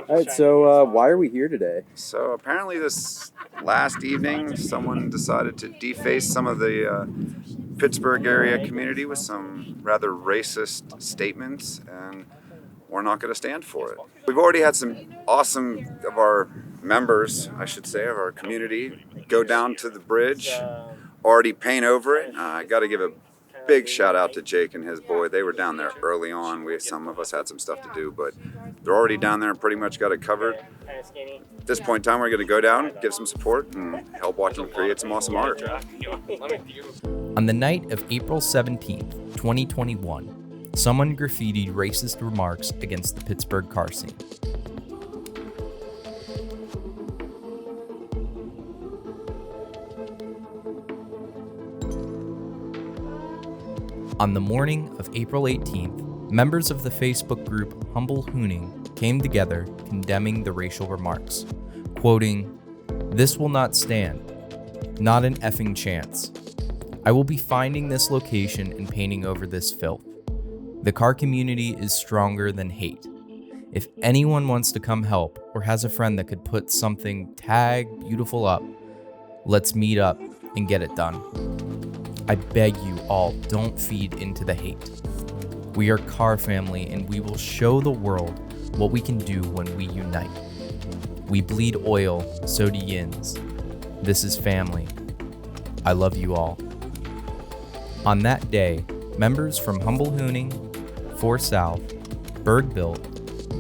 All right, so why are we here today? So apparently this last evening, someone decided to deface some of the Pittsburgh area community with some rather racist statements, and we're not going to stand for it. We've already had some awesome of our members, I should say, of our community go down to the bridge, already paint over it. I got to give a big shout out to Jake and his boy. They were down there early on. Some of us had some stuff to do, but they're already down there and pretty much got it covered. At this point in time, we're going to go down, give some support, and help watch them create some awesome art. On the night of April 17th, 2021, someone graffitied racist remarks against the Pittsburgh Car Scene. On the morning of April 18th, members of the Facebook group Humble Hooning came together condemning the racial remarks, quoting, "This will not stand. Not an effing chance. I will be finding this location and painting over this filth. The car community is stronger than hate. If anyone wants to come help or has a friend that could put something tag beautiful up, let's meet up and get it done. I beg you all, don't feed into the hate. We are car family and we will show the world what we can do when we unite. We bleed oil, so do yins. This is family. I love you all." On that day, members from Humble Hooning, 4 South, Burgh Built,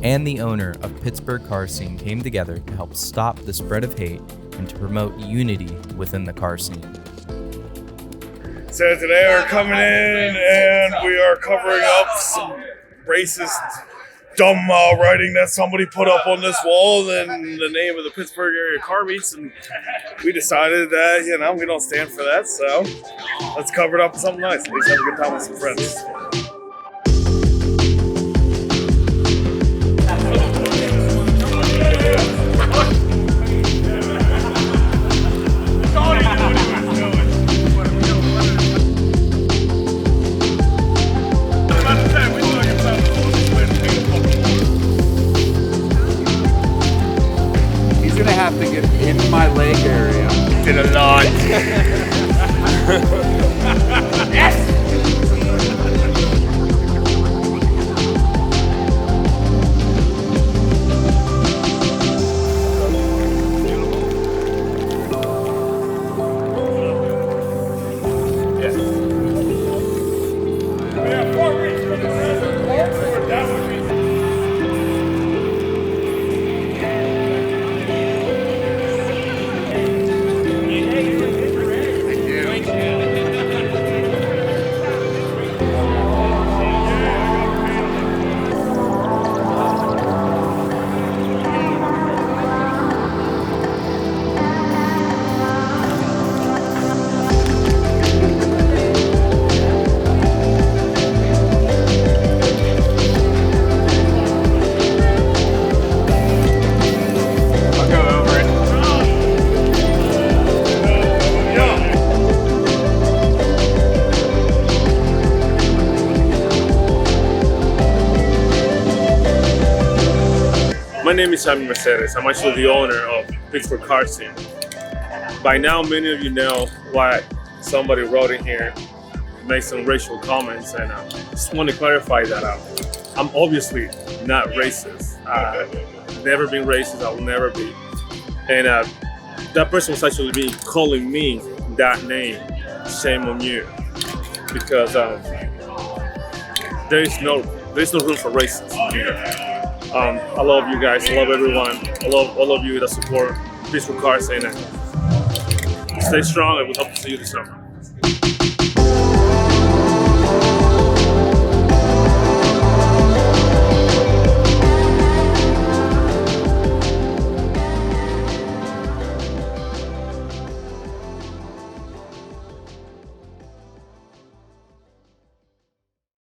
and the owner of Pittsburgh Car Scene came together to help stop the spread of hate and to promote unity within the car scene. So today we're coming in and we are covering up some racist, dumb writing that somebody put up on this wall in the name of the Pittsburgh area car meets, and we decided that, we don't stand for that, so let's cover it up with something nice. Let's have a good time with some friends. Have to get in my leg area. Did a lot. Yes! My name is Sammy Mercedes. I'm actually the owner of Pittsburgh Car Scene. By now, many of you know why somebody wrote in here, made some racial comments, and I just want to clarify that out. I'm obviously not racist. I've never been racist, I will never be. And that person was actually calling me that name. Shame on you. Because there's no room for racism here. I love you guys, I love everyone. I love all of you that support Pittsburgh Car Scene. Stay strong and we hope to see you this summer.